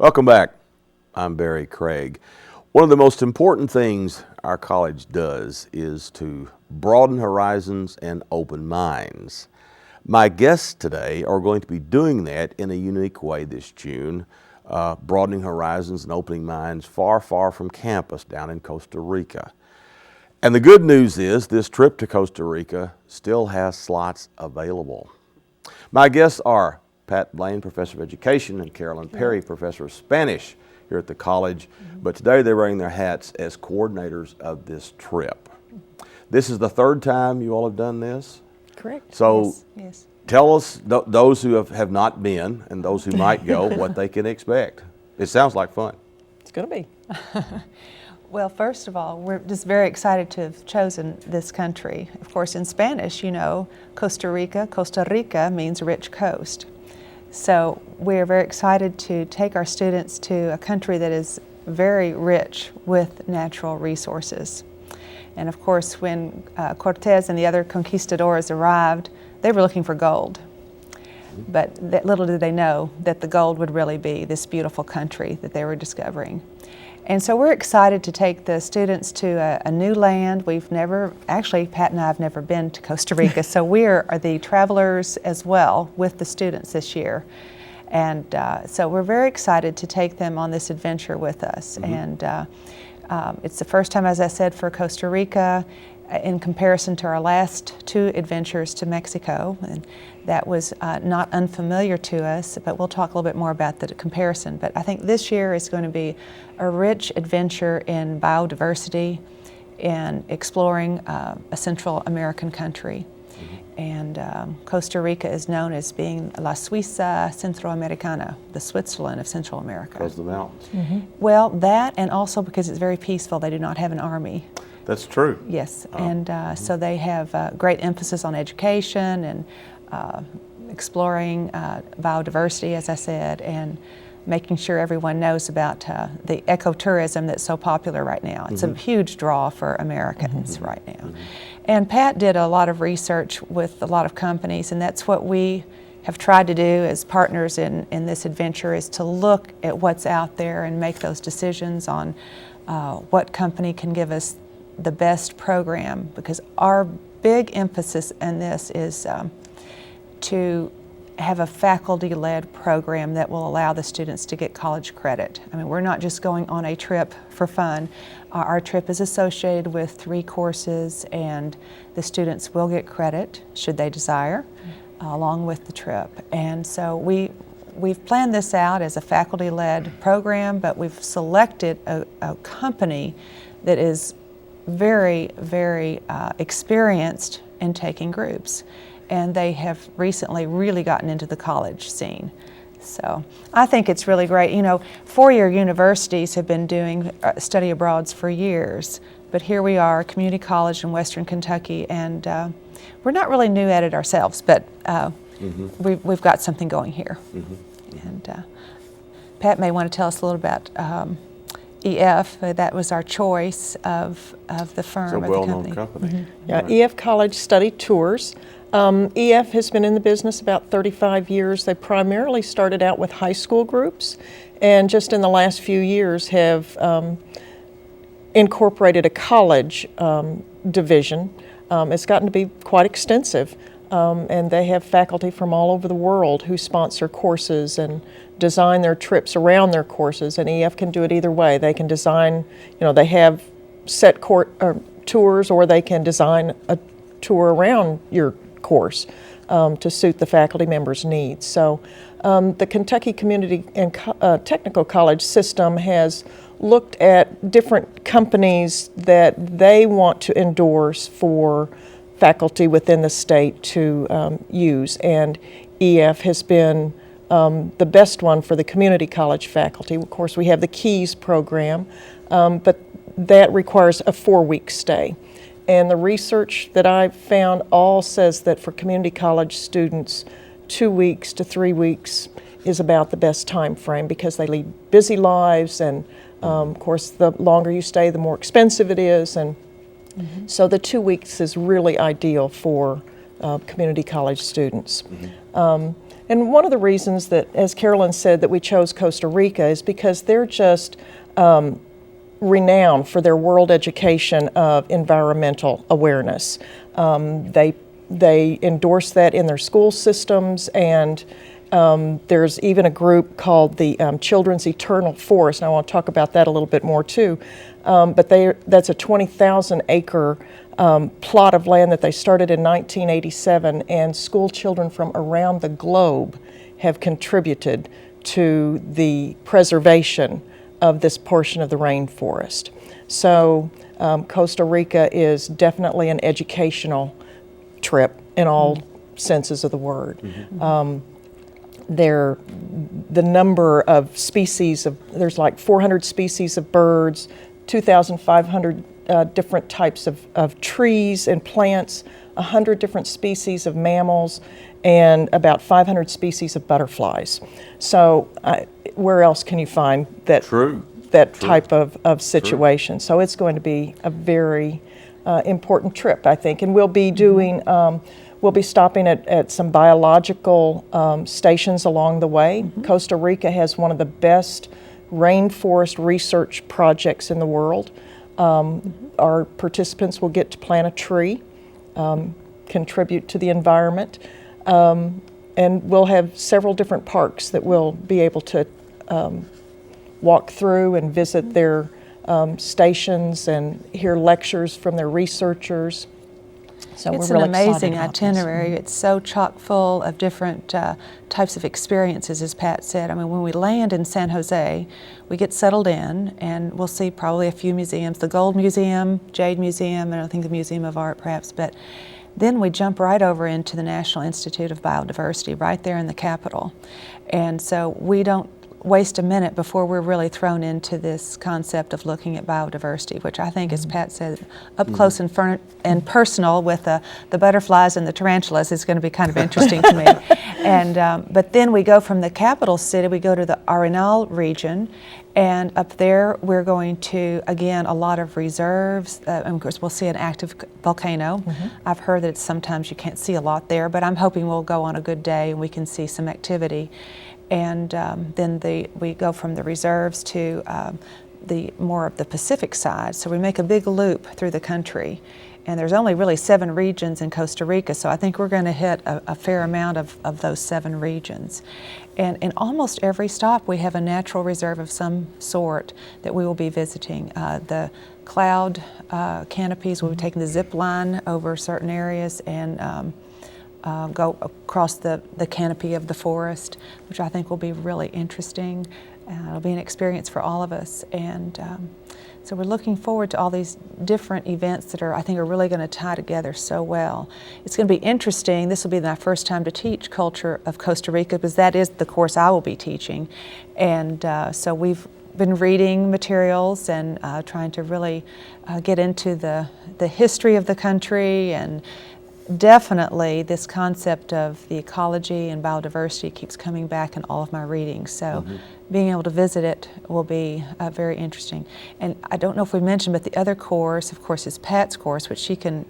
Welcome back. I'm Barry Craig. One of the most important things our college does is to broaden horizons and open minds. My guests today are going to be doing that in a unique way this June, broadening horizons and opening minds far, far from campus down in Costa Rica. And the good news is this trip to Costa Rica still has slots available. My guests are Pat Blaine, Professor of Education, and Carolyn Perry, Professor of Spanish here at the college. But today they're wearing their hats as coordinators of this trip. This is the third time you all have done this? Correct. So yes. Tell us, those who have not been and those who might go, what they can expect. It sounds like fun. It's going to be. Well, first of all, we're just very excited to have chosen this country. Of course, in Spanish, you know, Costa Rica means rich coast. So we're very excited to take our students to a country that is very rich with natural resources. And of course, when Cortez and the other conquistadors arrived, they were looking for gold. But little did they know that the gold would really be this beautiful country that they were discovering. And so we're excited to take the students to a new land. Actually, Pat and I have never been to Costa Rica, so we are the travelers as well with the students this year. And so we're very excited to take them on this adventure with us. And it's the first time, as I said, for Costa Rica in comparison to our last two adventures to Mexico. And that was not unfamiliar to us, but we'll talk a little bit more about the comparison. But I think this year is going to be a rich adventure in biodiversity and exploring a Central American country. And Costa Rica is known as being La Suiza Centroamericana, the Switzerland of Central America. Because of the mountains. Well, that, and also because it's very peaceful. They do not have an army. That's true. Yes, and so they have great emphasis on education and exploring biodiversity, as I said, and making sure everyone knows about the ecotourism that's so popular right now. It's a huge draw for Americans right now. And Pat did a lot of research with a lot of companies, and that's what we have tried to do as partners in this adventure, is to look at what's out there and make those decisions on what company can give us the best program, because our big emphasis in this is to have a faculty-led program that will allow the students to get college credit. I mean, we're not just going on a trip for fun. Our trip is associated with 3 courses, and the students will get credit, should they desire, along with the trip. And so we've planned this out as a faculty-led program, but we've selected a company that is very, very experienced in taking groups. And they have recently really gotten into the college scene. So I think it's really great. You know, 4-year universities have been doing study abroads for years, but here we are, community college in Western Kentucky, and we're not really new at it ourselves, but we've got something going here. And Pat may want to tell us a little about EF. That was our choice of the firm. It's a well-known company. Yeah, EF College Study Tours. EF has been in the business about 35 years. They primarily started out with high school groups, and just in the last few years have incorporated a college division. It's gotten to be quite extensive, and they have faculty from all over the world who sponsor courses and design their trips around their courses, and EF can do it either way. They can design, they have set tours, or they can design a tour around your course to suit the faculty members' needs. So the Kentucky Community and Technical College system has looked at different companies that they want to endorse for faculty within the state to use, and EF has been the best one for the community college faculty. Of course, we have the KEYS program, but that requires a 4-week stay. And the research that I've found all says that for community college students, 2 weeks to 3 weeks is about the best time frame, because they lead busy lives, and of course the longer you stay, the more expensive it is, and so the 2 weeks is really ideal for community college students. And one of the reasons that, as Carolyn said, that we chose Costa Rica is because they're just renowned for their world education of environmental awareness. They endorse that in their school systems, and there's even a group called the Children's Eternal Forest, and I want to talk about that a little bit more too. But that's a 20,000 acre plot of land that they started in 1987, and school children from around the globe have contributed to the preservation of this portion of the rainforest. So Costa Rica is definitely an educational trip in all senses of the word. The number of species there's like 400 species of birds, 2,500 different types of trees and plants, 100 different species of mammals, and about 500 species of butterflies. So where else can you find that type of situation? So it's going to be a very important trip, I think. And we'll be doing, we'll be stopping at some biological stations along the way. Costa Rica has one of the best rainforest research projects in the world. Our participants will get to plant a tree, contribute to the environment, and we'll have several different parks that we'll be able to walk through and visit their stations and hear lectures from their researchers. So it's we're really an amazing excited about itinerary. this. It's so chock full of different types of experiences, as Pat said. I mean, when we land in San Jose, we get settled in, and we'll see probably a few museums, the Gold Museum, Jade Museum, and I think the Museum of Art perhaps, but then we jump right over into the National Institute of Biodiversity, right there in the capital. And so we don't waste a minute before we're really thrown into this concept of looking at biodiversity, which I think, as Pat said, up close and personal with the butterflies and the tarantulas is going to be kind of interesting to me. And but then we go from the capital city, we go to the Arenal region, and up there we're going to, again, a lot of reserves, and of course we'll see an active volcano. I've heard that sometimes you can't see a lot there, but I'm hoping we'll go on a good day and we can see some activity. And then we go from the reserves to the more of the Pacific side. So we make a big loop through the country. And there's only really 7 regions in Costa Rica, so I think we're going to hit a fair amount of those 7 regions. And in almost every stop, we have a natural reserve of some sort that we will be visiting. The cloud canopies, we'll be taking the zip line over certain areas and go across the canopy of the forest, which I think will be really interesting. It'll be an experience for all of us. And so we're looking forward to all these different events that I think are really going to tie together so well. It's going to be interesting. This will be my first time to teach Culture of Costa Rica, because that is the course I will be teaching. And so we've been reading materials and trying to really get into the history of the country, and definitely this concept of the ecology and biodiversity keeps coming back in all of my readings. So being able to visit it will be very interesting. And I don't know if we mentioned, but the other course, of course, is Pat's course, which she can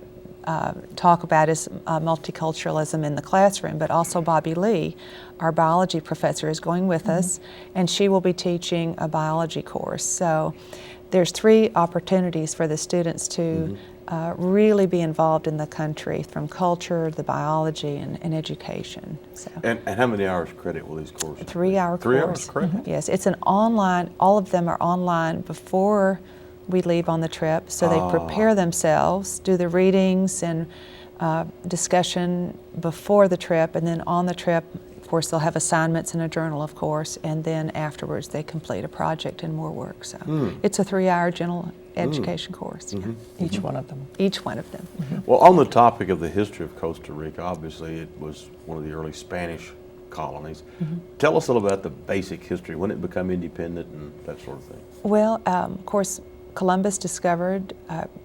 talk about, is multiculturalism in the classroom, but also Bobby Lee, our biology professor, is going with us, and she will be teaching a biology course. So there's 3 opportunities for the students to really be involved in the country, from culture, the biology, and education. So. And how many hours credit will these courses be? 3-hour course. 3 hours credit? Yes, it's an online, all of them are online before we leave on the trip, so they prepare themselves, do the readings and discussion before the trip, and then on the trip, of course, they'll have assignments and a journal, of course, and then afterwards they complete a project and more work. So it's a 3-hour general education course. Yeah. Each one of them. Each one of them. Well, on the topic of the history of Costa Rica, obviously it was one of the early Spanish colonies. Tell us a little about the basic history, when it became independent and that sort of thing. Well, of course, Columbus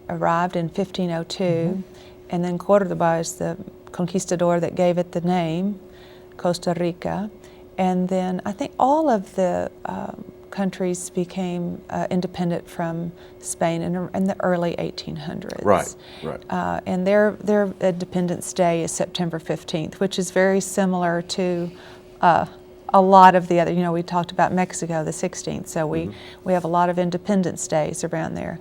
arrived in 1502, and then Córdoba is the conquistador that gave it the name, Costa Rica. And then I think all of the countries became independent from Spain in the early 1800s. Right, right. And their Independence Day is September 15th, which is very similar to a lot of the other, we talked about Mexico, the 16th, so we have a lot of Independence Days around there.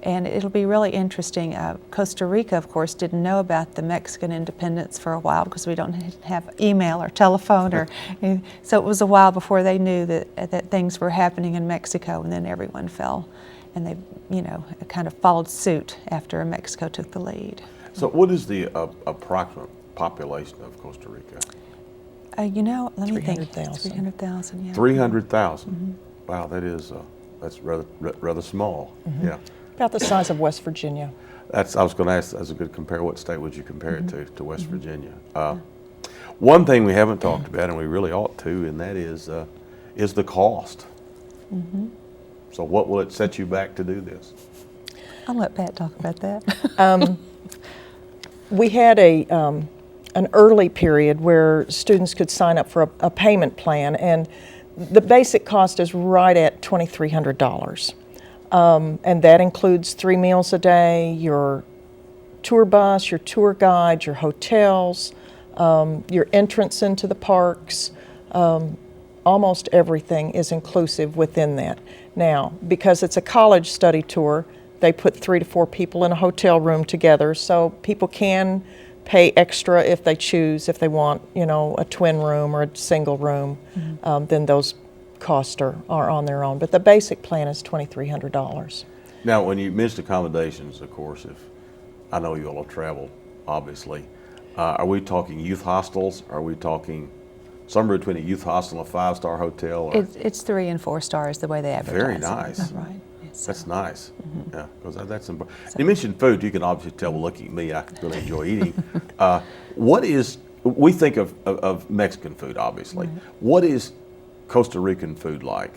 And it'll be really interesting. Costa Rica, of course, didn't know about the Mexican independence for a while because we don't have email or telephone, so it was a while before they knew that things were happening in Mexico, and then everyone fell, and they, kind of followed suit after Mexico took the lead. So, what is the approximate population of Costa Rica? Let me think. 300,000. 300,000, yeah. 300,000. Wow, that's rather small. Yeah. About the size of West Virginia. I was going to ask, as a good compare, what state would you compare it to West Virginia? One thing we haven't talked about, and we really ought to, and that is the cost. So what will it set you back to do this? I'll let Pat talk about that. We had an early period where students could sign up for a payment plan, and the basic cost is right at $2,300. And that includes 3 meals a day, your tour bus, your tour guide, your hotels, your entrance into the parks. Almost everything is inclusive within that. Now, because it's a college study tour, they put 3 to 4 people in a hotel room together, so people can pay extra if they choose, if they want, a twin room or a single room, then those costs are on their own. But the basic plan is $2,300. Now, when you mentioned accommodations, of course, if I know you all have traveled, obviously, are we talking youth hostels? Are we talking somewhere between a youth hostel and a 5-star hotel? Or? It's 3 and 4 stars the way they advertise. Very nice. Right. That's nice. Yeah, because that's important. You mentioned food. You can obviously tell, looking at me, I really enjoy eating. We think of Mexican food, obviously. What is Costa Rican food like?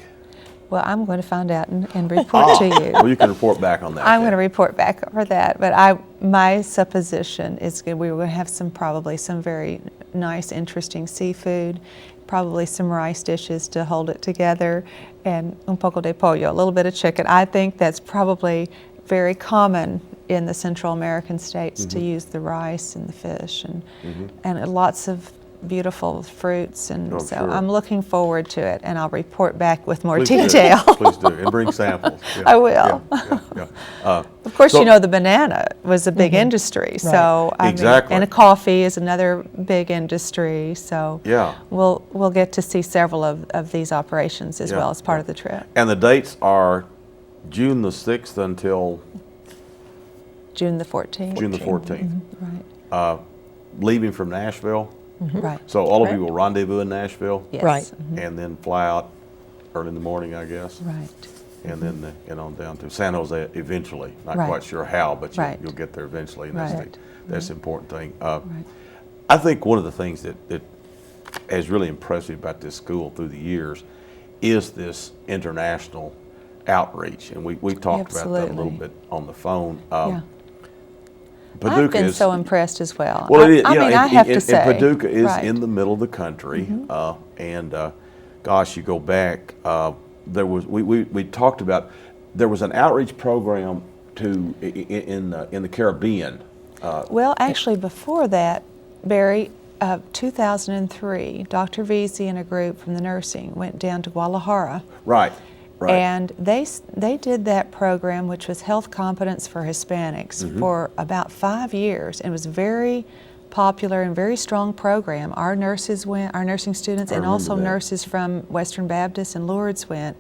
Well, I'm going to find out and report to you. Well, you can report back on that. I'm going to report back for that, but my supposition is we were going to have probably some very nice, interesting seafood, probably some rice dishes to hold it together, and un poco de pollo, a little bit of chicken. I think that's probably very common in the Central American states to use the rice and the fish, and lots of beautiful fruits, and so sure. I'm looking forward to it, and I'll report back with more Please detail. Please do, and bring samples. Yeah, I will. Yeah. Of course, the banana was a big industry, so exactly. And coffee is another big industry, so we'll get to see several of these operations as well as part of the trip. And the dates are June the 6th until June the 14th. June the 14th. Right. Leaving from Nashville. Right. So all of you will rendezvous in Nashville. Yes. Right. And then fly out early in the morning, I guess. Right. And then on down to San Jose eventually. Not Right. quite sure how, but you'll get there eventually. And that's the important thing. I think one of the things that has really impressed me about this school through the years is this international outreach. And we talked about that a little bit on the phone. Paducah I've been so impressed as well. Well, it is. I have to say. Paducah is in the middle of the country, and gosh, you go back. We talked about there was an outreach program in the Caribbean. Well, actually, before that, Barry, 2003, Dr. Vesey and a group from the nursing went down to Guadalajara. Right. And they did that program, which was health competence for Hispanics, for about 5 years. And it was very popular and very strong program. Our nurses went, our nursing students, and also nurses from Western Baptist and Lourdes went.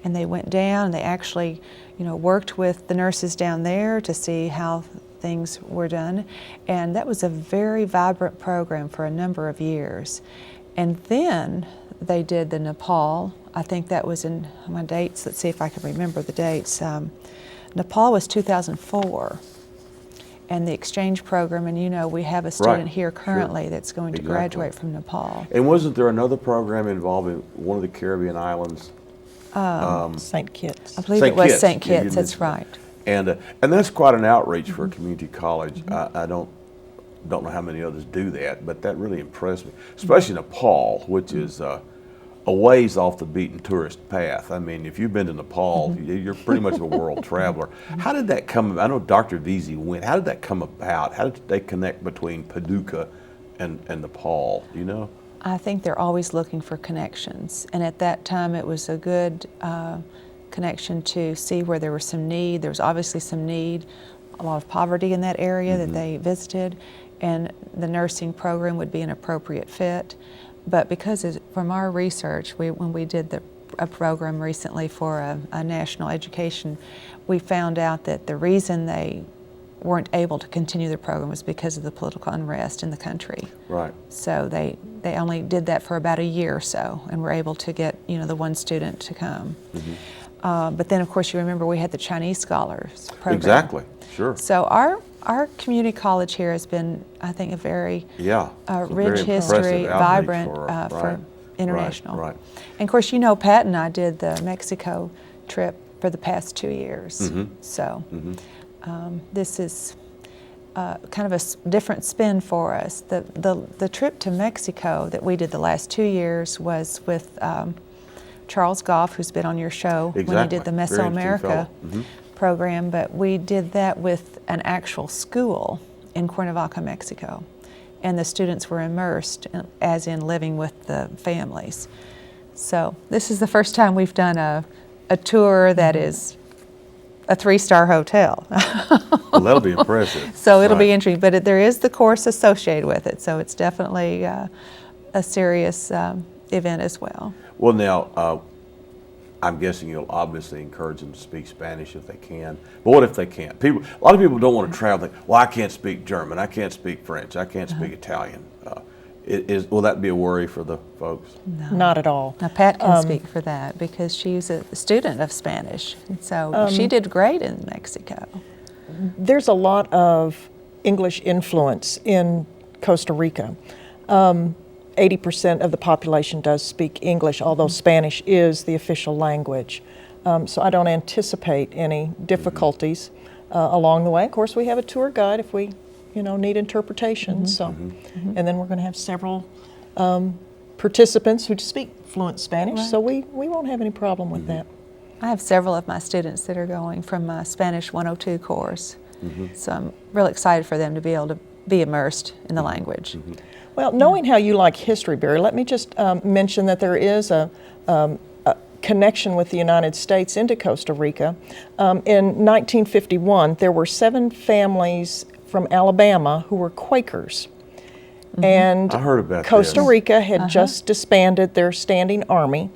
And they went down and they actually, worked with the nurses down there to see how things were done. And that was a very vibrant program for a number of years. And then they did the Nepal. I think that was in my dates. Let's see if I can remember the dates. Nepal was 2004. And the exchange program, and we have a student here currently that's going to graduate from Nepal. And wasn't there another program involving one of the Caribbean islands? St. Kitts. I believe it was St. Kitts, that's right. And that's quite an outreach for a community college. I don't know how many others do that, but that really impressed me, especially Nepal, which is a ways off the beaten tourist path. I mean, if you've been to Nepal, you're pretty much a world traveler. How did that come about? I know Dr. Veazey went. How did that come about? How did they connect between Paducah and Nepal? Do you know? I think they're always looking for connections, and at that time it was a good connection to see where there was some need. There was obviously some need, a lot of poverty in that area that they visited, and the nursing program would be an appropriate fit. But because from our research, when we did a program recently for a national education, we found out that the reason they weren't able to continue the program was because of the political unrest in the country. Right. So they only did that for about a year or so, and were able to get the one student to come. But then, of course, you remember we had the Chinese scholars program. Exactly. Sure. So our community college here has been, I think, a very rich history, vibrant for international. Right. And of course, Pat and I did the Mexico trip for the past 2 years. So this is kind of a different spin for us. The trip to Mexico that we did the last 2 years was with Charles Goff, who's been on your show when he did the Mesoamerica program, but we did that with an actual school in Cuernavaca, Mexico. And the students were immersed, as in living with the families. So this is the first time we've done a tour that is a 3-star hotel. Well, that'll be impressive. So it'll be interesting, but there is the course associated with it, so it's definitely a serious event as well. Well, now, I'm guessing you'll obviously encourage them to speak Spanish if they can. But what if they can't? A lot of people don't want to travel. Think, well, I can't speak German. I can't speak French. I can't speak Italian. Will that be a worry for the folks? No. Not at all. Now, Pat can speak for that because she's a student of Spanish. And so she did great in Mexico. There's a lot of English influence in Costa Rica. 80% of the population does speak English, although Spanish is the official language. So I don't anticipate any difficulties along the way. Of course, we have a tour guide if we, need interpretation. And then we're going to have several participants who speak fluent Spanish, so we won't have any problem with that. I have several of my students that are going from my Spanish 102 course. So I'm really excited for them to be able to be immersed in the language. Well, knowing how you like history, Barry, let me just mention that there is a connection with the United States into Costa Rica. In 1951, there were 7 families from Alabama who were Quakers. And I heard about Costa this. Rica had just disbanded their standing army.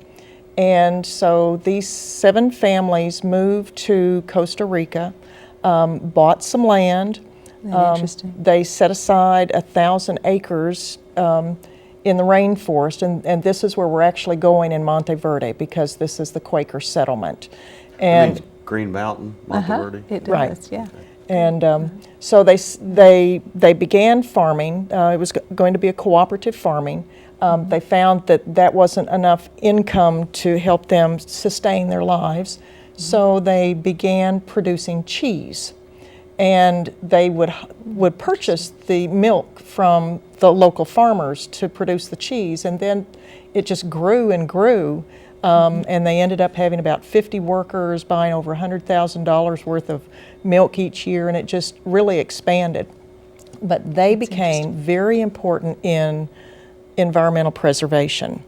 And so these 7 families moved to Costa Rica, bought some land. Interesting. They set aside 1,000 acres in the rainforest, and this is where we're actually going in Monteverde because this is the Quaker settlement. And Green Mountain, Monteverde? It does, Right. yeah. And so they began farming. It was going to be a cooperative farming. They found that wasn't enough income to help them sustain their lives, so they began producing cheese. And they would purchase the milk from the local farmers to produce the cheese, and then it just grew and grew, and they ended up having about 50 workers buying over $100,000 worth of milk each year, and it just really expanded. But they became very important in environmental preservation.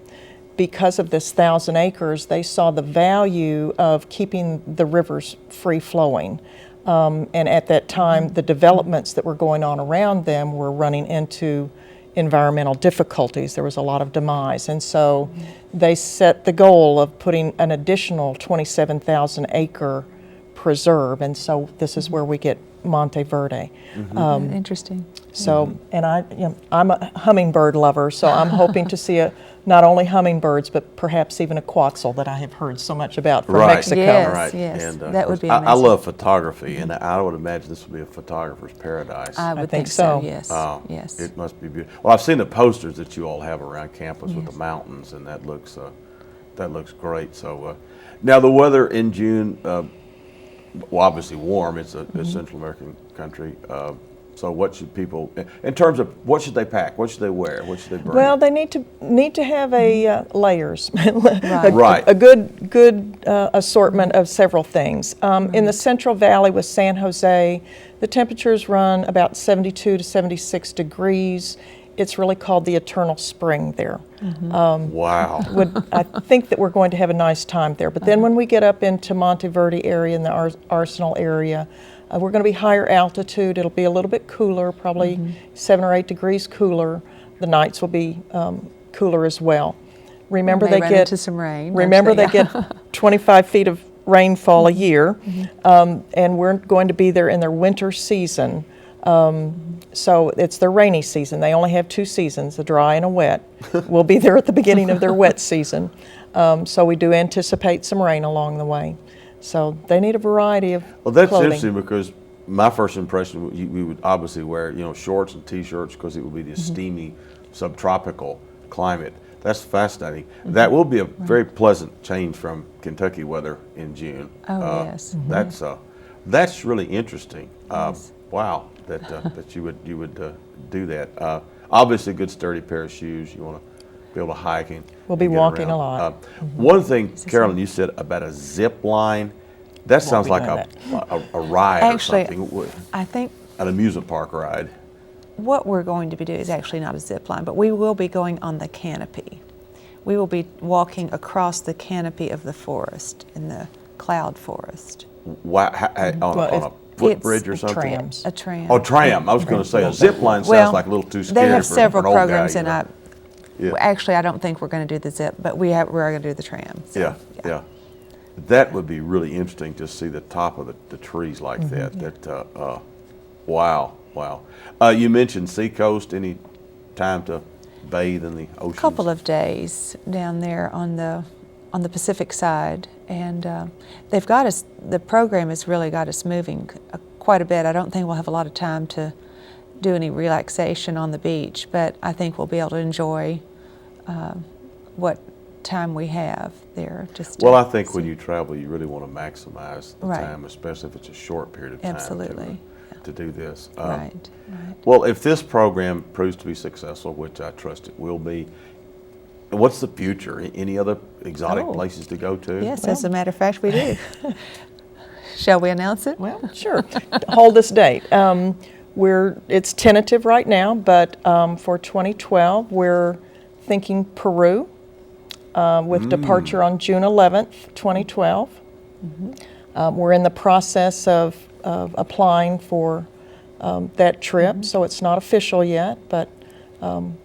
Because of this 1,000 acres, they saw the value of keeping the rivers free flowing. And at that time, the developments that were going on around them were running into environmental difficulties. There was a lot of demise. And so they set the goal of putting an additional 27,000 acre preserve. And so this is where we get Monteverde. Interesting. So, and I'm a hummingbird lover, so I'm hoping to see not only hummingbirds, but perhaps even a quetzal that I have heard so much about from Mexico. Yes, Right. yes. And, That would be I amazing. love photography, and I would imagine this would be a photographer's paradise. I would think think so, so. yes. Oh, Yes. It must be beautiful. Well, I've seen the posters that you all have around campus with the mountains, and that looks great. So, now the weather in June, well, obviously warm. It's a Central American country. So what should people, in terms of what should they pack, what should they wear, what should they bring? Well, they need to have layers, Right. a good assortment of several things. In the Central Valley with San Jose, the temperatures run about 72 to 76 degrees. It's really called the eternal spring there. Wow. I think that we're going to have a nice time there. But then when we get up into Monteverde area and the Arsenal area, we're going to be higher altitude. It'll be a little bit cooler, probably 7 or 8 degrees cooler. The nights will be cooler as well. Remember, they get into some rain. Remember, they get 25 feet of rainfall a year, and we're going to be there in their winter season. So it's their rainy season. They only have 2 seasons, a dry and a wet. We'll be there at the beginning of their wet season. So we do anticipate some rain along the way. So they need a variety of Well, that's clothing. interesting because my first impression, we would obviously wear, shorts and T-shirts because it would be the steamy subtropical climate. That's fascinating. That will be a very pleasant change from Kentucky weather in June. Oh, yes. That's really interesting. Yes. Wow, that you would do that. Obviously, a good sturdy pair of shoes. You want to be able to hike and We'll be and get walking around. a lot. One thing, Carolyn, you said about a zip line. That sounds be like doing a ride Actually, or something. I think An amusement park ride. what we're going to be doing is actually not a zip line, but we will be going on the canopy. We will be walking across the canopy of the forest, in the cloud forest. Wow, on a footbridge or it's something? trams. A tram. Oh, tram. I was going to say a zip line sounds Well, like a little too scary they have for several an old programs, guy, and Yeah. actually, I don't think we're going to do the zip, but we're going to do the tram. So, Yeah. That would be really interesting to see the top of the trees like that. Wow. You mentioned seacoast. Any time to bathe in the ocean? A couple of days down there on the Pacific side, and they've got us. The program has really got us moving quite a bit. I don't think we'll have a lot of time to do any relaxation on the beach, but I think we'll be able to enjoy what time we have there. Well, I think when you travel, you really want to maximize the Right. time, especially if it's a short period of time. Absolutely. To do this. Right. Well, if this program proves to be successful, which I trust it will be, what's the future? Any other exotic places to go to? Yes, as a matter of fact, we do. Shall we announce it? Well, sure. Hold this date. It's tentative right now, but for 2012, we're thinking Peru with departure on June 11th, 2012. We're in the process of applying for that trip, so it's not official yet, but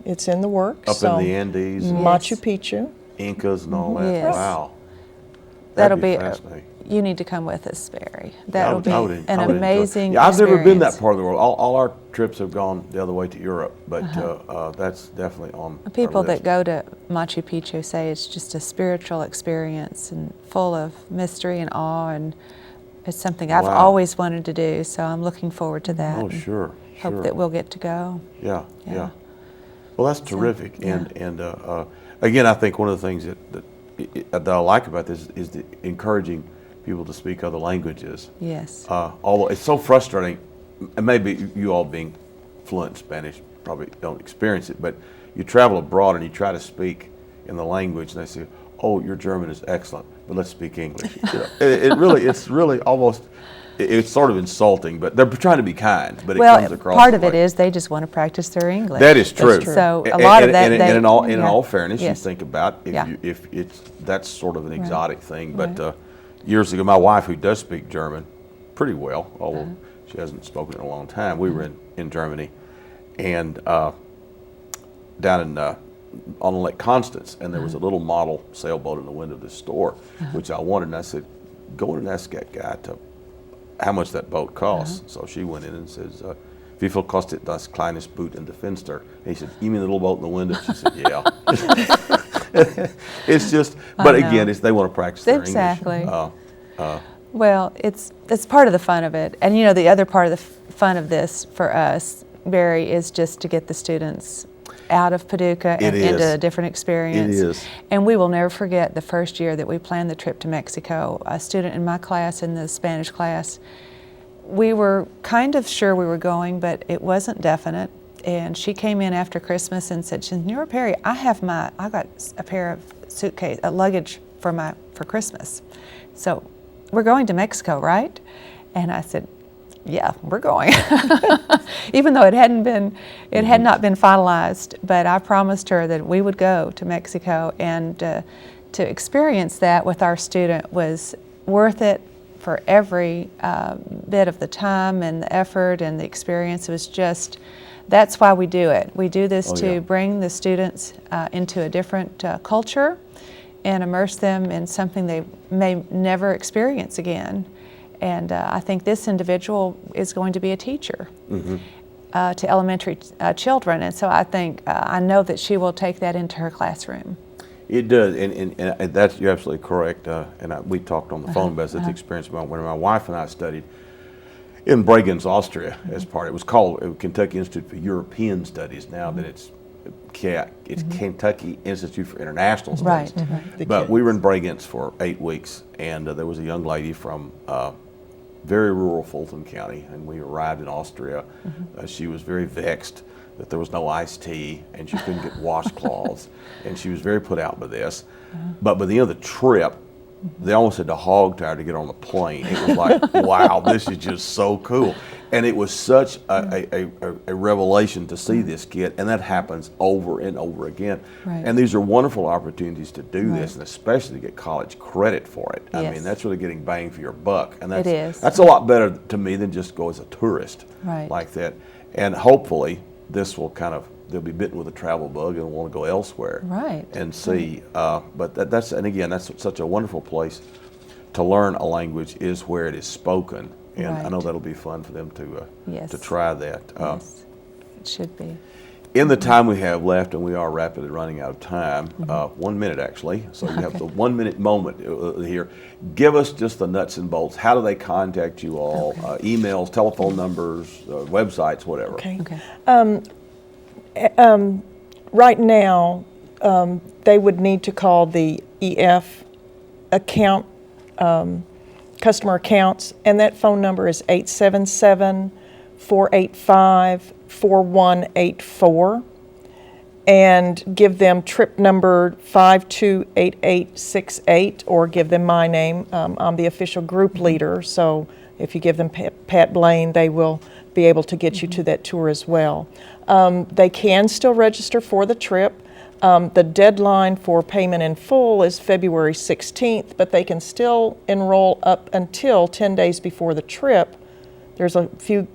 it's in the works. Up in the Andes, and Machu Picchu. Incas and all that. Yes. Wow. That'll That'd be. fascinating. You need to come with us, Barry. I That'll would- be I would- an I would enjoy it. amazing Yeah, I've never been that experience. part of the world. All our trips have gone the other way to Europe, but that's definitely on our People list. that go to Machu Picchu say it's just a spiritual experience and full of mystery and awe, and it's something I've Wow. always wanted to do, so I'm looking forward to that. Oh, and sure. Hope that we'll get to go. Yeah. Yeah. Well, that's terrific. yeah. And again, I think one of the things that I like about this is the encouraging people to speak other languages. Yes. Although it's so frustrating, and maybe you all being fluent in Spanish probably don't experience it, but you travel abroad and you try to speak in the language, and they say, "Oh, your German is excellent, but let's speak English." It's really almost. It's sort of insulting, but they're trying to be kind, but it comes Well, across. part of it like- is they just want to practice their English. That is true. true. So a lot of that. And they, in all yeah. fairness, Yes. you think about Yeah. if it's that's sort of an exotic thing. But Right. Years ago, my wife, who does speak German pretty well, although Uh-huh. she hasn't spoken in a long time, we were in Germany, and down in on Lake Constance, and there was a little model sailboat in the window of the store, which I wanted. And I said, "Go in and ask that guy to how much that boat costs." So she went in and says, "Wie viel kostet das kleines Boot in the Fenster?" And he said, "You mean the little boat in the window?" She said, "Yeah." It's just, but know. again, they want to practice their Exactly. English. Well, it's part of the fun of it. And you know, the other part of the fun of this for us, Barry, is just to get the students out of Paducah and It into is. a different experience. It is. And we will never forget the first year that we planned the trip to Mexico. A student in my class, in the Spanish class, we were kind of sure we were going, but it wasn't definite. And she came in after Christmas and said, "Senora Perry, I got a pair of luggage for Christmas. So we're going to Mexico, right?" And I said, "Yeah, we're going." Even though it had not been finalized, but I promised her that we would go to Mexico, and to experience that with our student was worth it for every bit of the time and the effort and the experience. It was just, that's why we do it. We do this to bring the students into a different culture and immerse them in something they may never experience again. And I think this individual is going to be a teacher to elementary children. And so I think, I know that she will take that into her classroom. It does, and that's, you're absolutely correct. We talked on the phone about the experience when my wife and I studied in Bregenz, Austria, as part. It was called Kentucky Institute for European Studies. Now that it's Kentucky Institute for International Studies. Right. But we were in Bregenz for 8 weeks, and there was a young lady from very rural Fulton County, and we arrived in Austria. She was very vexed that there was no iced tea and she couldn't get washcloths, and she was very put out by this. But by the end of the trip, they almost had to hog tie her to get on the plane. It was like, wow, this is just so cool. And it was such a revelation to see this kid, and that happens over and over again. Right. And these are wonderful opportunities to do this, and especially to get college credit for it. I mean, that's really getting bang for your buck. And that's, it is. That's a lot better to me than just go as a tourist like that. And hopefully this will they'll be bitten with a travel bug and want to go elsewhere and see. But that's such a wonderful place to learn a language, is where it is spoken. And I know that'll be fun for them to try that. Yes, it should be. In the time we have left, and we are rapidly running out of time, 1 minute actually, so you have the 1 minute moment here. Give us just the nuts and bolts. How do they contact you all? Emails, telephone numbers, websites, whatever. Right now, they would need to call the EF account, customer accounts, and that phone number is 877-485-4184, and give them trip number 528868, or give them my name. I'm the official group leader, so if you give them Pat Blaine, they will be able to get you to that tour as well. They can still register for the trip. The deadline for payment in full is February 16th, but they can still enroll up until 10 days before the trip. There's a few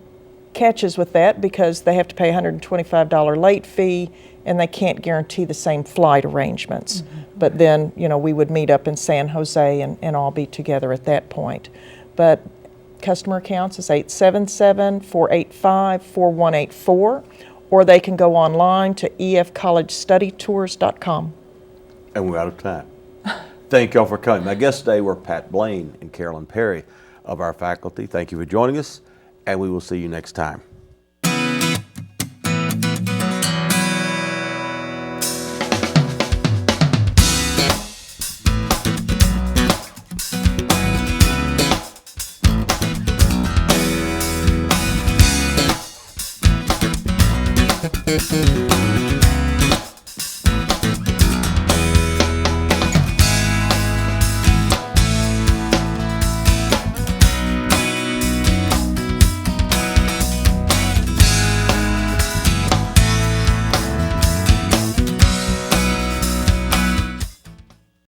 catches with that, because they have to pay a $125 late fee, and they can't guarantee the same flight arrangements. But then, we would meet up in San Jose and all be together at that point. But customer accounts is 877-485-4184, or they can go online to efcollegestudytours.com. And we're out of time. Thank y'all for coming. My guests today were Pat Blaine and Carolyn Perry of our faculty. Thank you for joining us, and we will see you next time. Thank you.